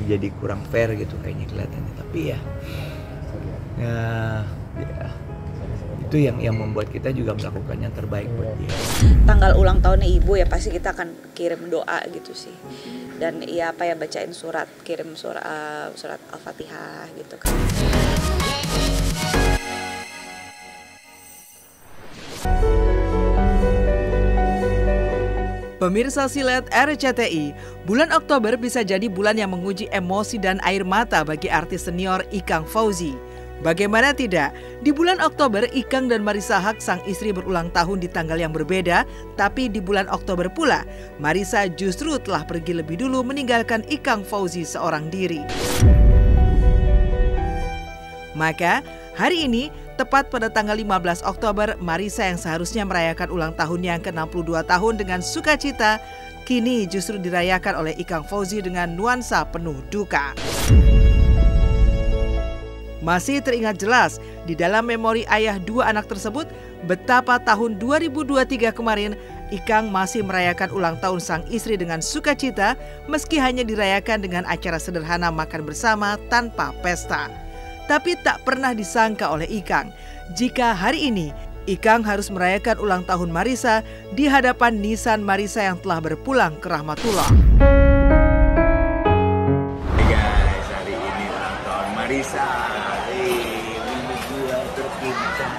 jadi kurang fair gitu kayaknya kelihatannya. Tapi ya itu yang membuat kita juga melakukan yang terbaik buat dia. Tanggal ulang tahunnya ibu ya pasti kita akan kirim doa gitu sih. Dan ya apa ya, bacain surat, kirim surat Al-Fatihah gitu kan. Pemirsa Silet RCTI, bulan Oktober bisa jadi bulan yang menguji emosi dan air mata bagi artis senior Ikang Fauzi. Bagaimana tidak, di bulan Oktober Ikang dan Marissa Haque sang istri berulang tahun di tanggal yang berbeda, tapi di bulan Oktober pula, Marissa justru telah pergi lebih dulu meninggalkan Ikang Fauzi seorang diri. Maka, hari ini, tepat pada tanggal 15 Oktober, Marissa yang seharusnya merayakan ulang tahunnya yang ke-62 tahun dengan sukacita, kini justru dirayakan oleh Ikang Fauzi dengan nuansa penuh duka. Masih teringat jelas di dalam memori ayah dua anak tersebut betapa tahun 2023 kemarin Ikang masih merayakan ulang tahun sang istri dengan sukacita meski hanya dirayakan dengan acara sederhana makan bersama tanpa pesta. Tapi tak pernah disangka oleh Ikang jika hari ini Ikang harus merayakan ulang tahun Marissa di hadapan nisan Marissa yang telah berpulang ke rahmatullah. Hey guys, hari ini ulang tahun Marissa. Minggu tercinta.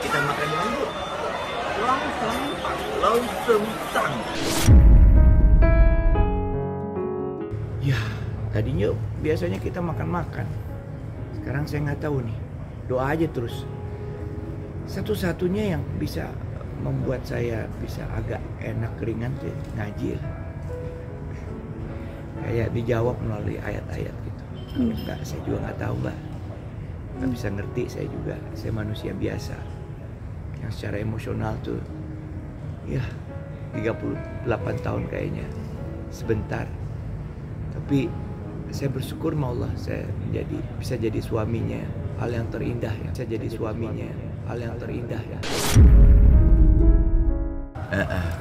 Kita makan dulu. Lontong tang. Ya, tadinya biasanya kita makan-makan. Sekarang saya nggak tahu nih. Doa aja terus. Satu-satunya yang bisa membuat saya bisa agak enak ringan sih ngaji. Kayak dijawab melalui ayat-ayat gitu. Kalau enggak, saya juga nggak tahu, Mbak. Nggak bisa ngerti saya juga. Saya manusia biasa. Yang secara emosional tuh, ya 38 tahun kayaknya. Sebentar. Tapi saya bersyukur sama Allah, saya bisa jadi suaminya. Hal yang terindah ya. Saya jadi suaminya. Hal yang terindah ya.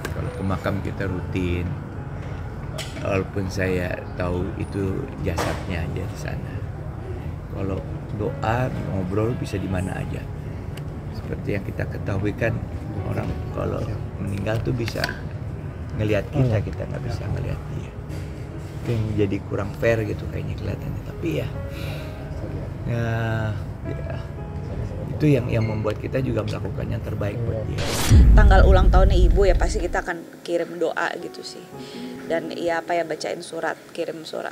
Kalau ke makam kita rutin. Walaupun saya tahu itu jasadnya aja di sana. Kalau doa, ngobrol bisa di mana aja. Seperti yang kita ketahui kan, orang kalau meninggal tuh bisa ngelihat kita nggak bisa ngelihat dia. Itu yang jadi kurang fair gitu kayaknya kelihatannya. Tapi ya itu yang membuat kita juga melakukan yang terbaik buat dia. Tanggal ulang tahunnya ibu ya pasti kita akan kirim doa gitu sih. Dan ya apa ya, bacain surat, kirim surat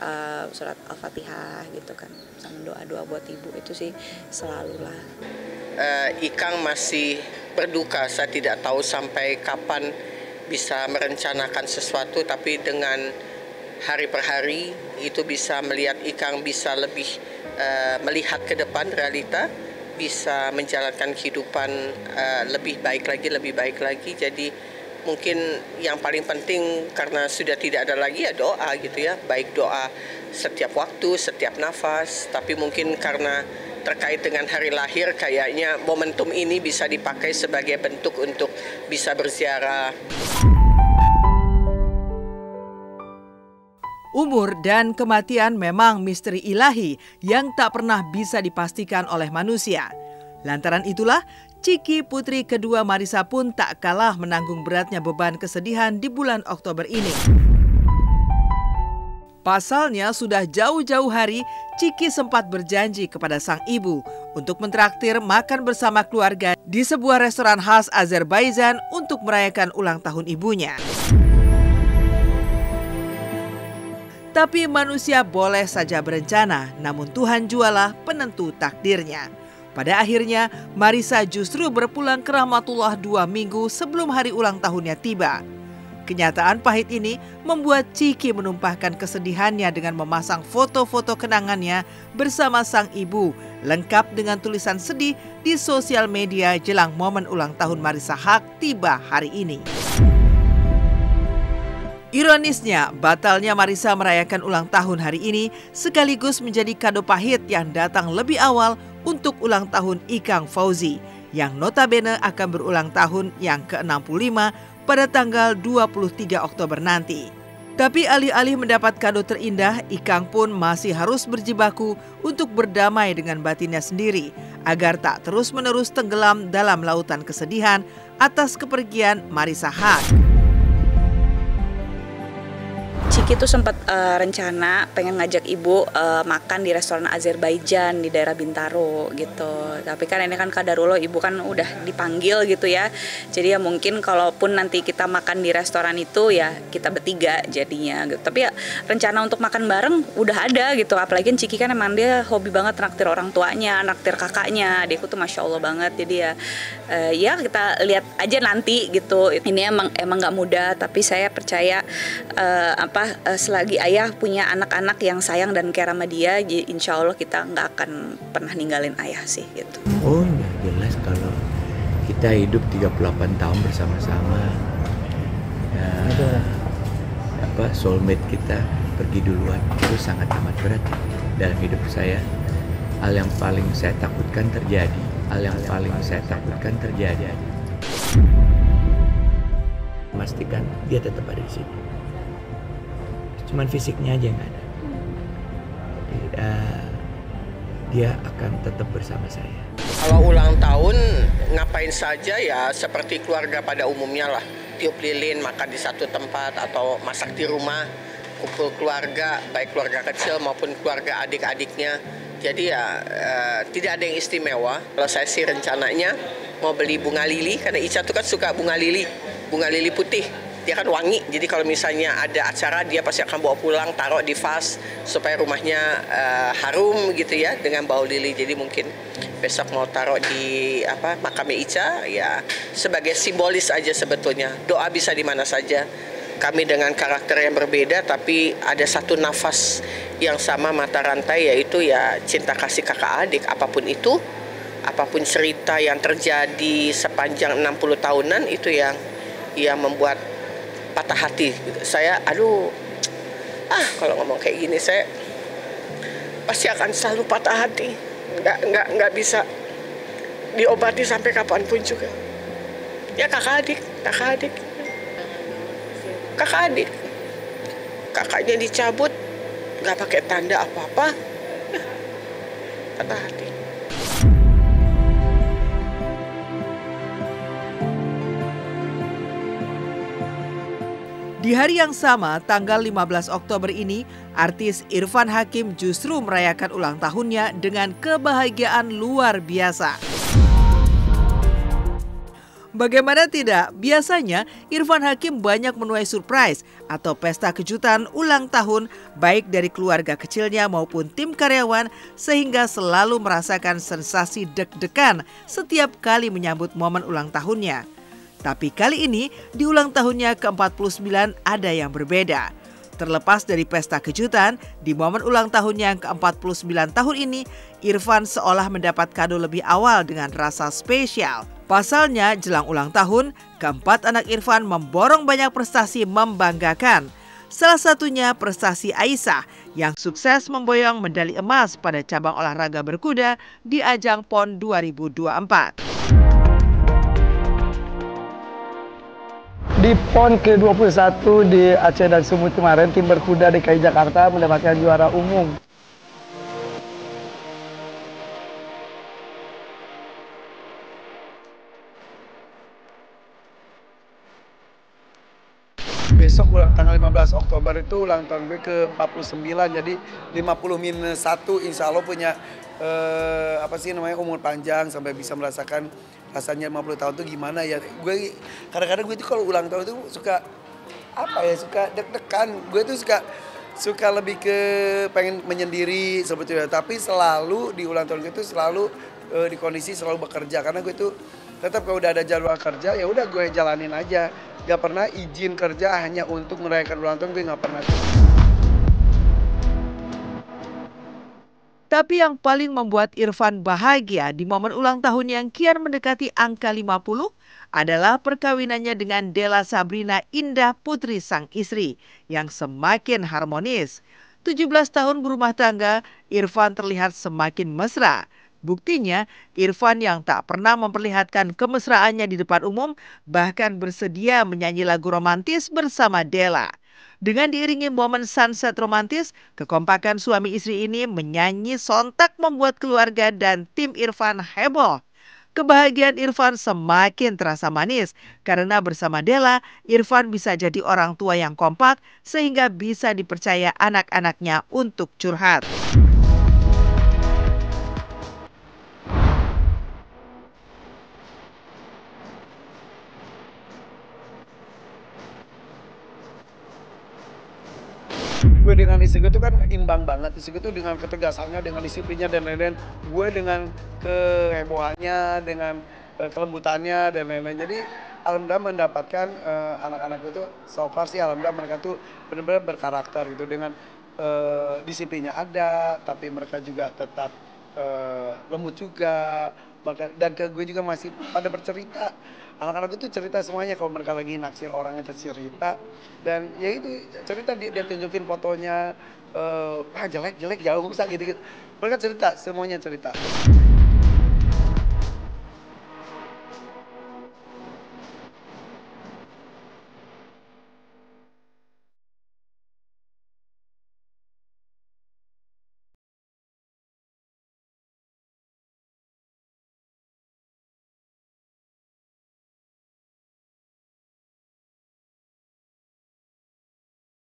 Al-Fatihah gitu kan, sama doa-doa buat ibu itu sih selalu lah. Ikang masih berduka, saya tidak tahu sampai kapan bisa merencanakan sesuatu, tapi dengan hari per hari itu bisa melihat Ikang bisa lebih melihat ke depan realita, bisa menjalankan kehidupan lebih baik lagi. Jadi mungkin yang paling penting karena sudah tidak ada lagi ya doa gitu ya, baik doa setiap waktu, setiap nafas, tapi mungkin karena terkait dengan hari lahir kayaknya momentum ini bisa dipakai sebagai bentuk untuk bisa berziarah. Umur dan kematian memang misteri ilahi yang tak pernah bisa dipastikan oleh manusia. Lantaran itulah, Ciki putri kedua Marissa pun tak kalah menanggung beratnya beban kesedihan di bulan Oktober ini. Pasalnya sudah jauh-jauh hari, Ciki sempat berjanji kepada sang ibu untuk mentraktir makan bersama keluarga di sebuah restoran khas Azerbaijan untuk merayakan ulang tahun ibunya. Tapi manusia boleh saja berencana, namun Tuhan jualah penentu takdirnya. Pada akhirnya, Marissa justru berpulang ke rahmatullah 2 minggu sebelum hari ulang tahunnya tiba. Kenyataan pahit ini membuat Ciki menumpahkan kesedihannya dengan memasang foto-foto kenangannya bersama sang ibu, lengkap dengan tulisan sedih di sosial media jelang momen ulang tahun Marissa Haque tiba hari ini. Ironisnya, batalnya Marissa merayakan ulang tahun hari ini sekaligus menjadi kado pahit yang datang lebih awal untuk ulang tahun Ikang Fauzi, yang notabene akan berulang tahun yang ke-65 pada tanggal 23 Oktober nanti. Tapi alih-alih mendapat kado terindah, Ikang pun masih harus berjibaku untuk berdamai dengan batinnya sendiri agar tak terus-menerus tenggelam dalam lautan kesedihan atas kepergian Marissa Haque. Ciki tuh sempat rencana pengen ngajak ibu makan di restoran Azerbaijan di daerah Bintaro gitu. Tapi kan ini kan kadarullah ibu kan udah dipanggil gitu ya. Jadi ya mungkin kalaupun nanti kita makan di restoran itu ya kita bertiga jadinya gitu. Tapi ya rencana untuk makan bareng udah ada gitu. Apalagi Ciki kan emang dia hobi banget traktir orang tuanya, traktir kakaknya. Adikku tuh Masya Allah banget. Jadi ya ya kita lihat aja nanti gitu. Ini emang nggak mudah, tapi saya percaya selagi ayah punya anak-anak yang sayang dan care sama dia, insya Allah kita nggak akan pernah ninggalin ayah sih gitu. Oh ya jelas kalau kita hidup 38 tahun bersama-sama, ya, soulmate kita pergi duluan itu sangat amat berat dalam hidup saya. Hal yang paling saya takutkan terjadi, memastikan dia tetap ada di sini. Cuman fisiknya aja yang nggak ada. Dia akan tetap bersama saya. Kalau ulang tahun ngapain saja ya seperti keluarga pada umumnya lah. Tiup lilin, makan di satu tempat atau masak di rumah, kumpul keluarga, baik keluarga kecil maupun keluarga adik-adiknya. Jadi ya tidak ada yang istimewa. Kalau saya sih rencananya mau beli bunga lili, karena Ica tuh kan suka bunga lili putih. Dia kan wangi, jadi kalau misalnya ada acara dia pasti akan bawa pulang, taruh di vas supaya rumahnya harum gitu ya dengan bau lili. Jadi mungkin besok mau taruh di makamnya Ica ya sebagai simbolis aja sebetulnya. Doa bisa di mana saja. Kami dengan karakter yang berbeda tapi ada satu nafas yang sama mata rantai, yaitu ya cinta kasih kakak adik. Apapun itu, apapun cerita yang terjadi sepanjang 60 tahunan itu yang membuat patah hati. Saya kalau ngomong kayak gini saya pasti akan selalu patah hati. Nggak bisa diobati sampai kapanpun juga. Ya kakak adik. Kakaknya dicabut, nggak pakai tanda apa-apa, patah hati. Di hari yang sama, tanggal 15 Oktober ini, artis Irfan Hakim justru merayakan ulang tahunnya dengan kebahagiaan luar biasa. Bagaimana tidak, biasanya Irfan Hakim banyak menuai surprise atau pesta kejutan ulang tahun baik dari keluarga kecilnya maupun tim karyawan, sehingga selalu merasakan sensasi deg-degan setiap kali menyambut momen ulang tahunnya. Tapi kali ini di ulang tahunnya ke-49 ada yang berbeda. Terlepas dari pesta kejutan, di momen ulang tahunnya yang ke-49 tahun ini, Irfan seolah mendapat kado lebih awal dengan rasa spesial. Pasalnya, jelang ulang tahun, keempat anak Irfan memborong banyak prestasi membanggakan. Salah satunya prestasi Aisyah yang sukses memboyong medali emas pada cabang olahraga berkuda di ajang PON 2024. Di PON ke-21 di Aceh dan Sumut kemarin, tim berkuda DKI Jakarta mendapatkan juara umum. Besok tanggal 15 Oktober itu ulang tahun gue ke-49, jadi 50-1 insya Allah punya umur panjang sampai bisa merasakan rasanya 50 tahun itu gimana ya. Gue kadang-kadang gue itu kalau ulang tahun itu suka suka deg-degan. Gue tuh suka lebih ke pengen menyendiri sebetulnya, tapi selalu di ulang tahun gue itu selalu di kondisi selalu bekerja, karena gue tuh tetap kalau udah ada jadwal kerja ya udah gue jalanin aja. Gak pernah izin kerja hanya untuk merayakan ulang tahun, gue gak pernah. Tapi yang paling membuat Irfan bahagia di momen ulang tahun yang kian mendekati angka 50 adalah perkawinannya dengan Della Sabrina Indah Putri sang istri yang semakin harmonis. 17 tahun berumah tangga, Irfan terlihat semakin mesra. Buktinya, Irfan yang tak pernah memperlihatkan kemesraannya di depan umum bahkan bersedia menyanyi lagu romantis bersama Della. Dengan diiringi momen sunset romantis, kekompakan suami istri ini menyanyi sontak membuat keluarga dan tim Irfan heboh. Kebahagiaan Irfan semakin terasa manis karena bersama Della, Irfan bisa jadi orang tua yang kompak sehingga bisa dipercaya anak-anaknya untuk curhat. Gue dengan istri gue tuh kan imbang banget. Istri gue tuh dengan ketegasannya, dengan disiplinnya dan lain-lain. Gue dengan kehebohannya, dengan kelembutannya dan lain-lain. Jadi alhamdulillah mendapatkan anak-anak gue tuh so far sih alhamdulillah mereka tuh benar-benar berkarakter gitu dengan disiplinnya ada, tapi mereka juga tetap lembut juga. Dan ke gue juga masih pada bercerita. Anak-anak itu cerita semuanya kalau mereka lagi naksir orangnya cerita. Dan ya itu cerita dia tunjukin fotonya jelek jauh usah gitu. Mereka cerita semuanya cerita.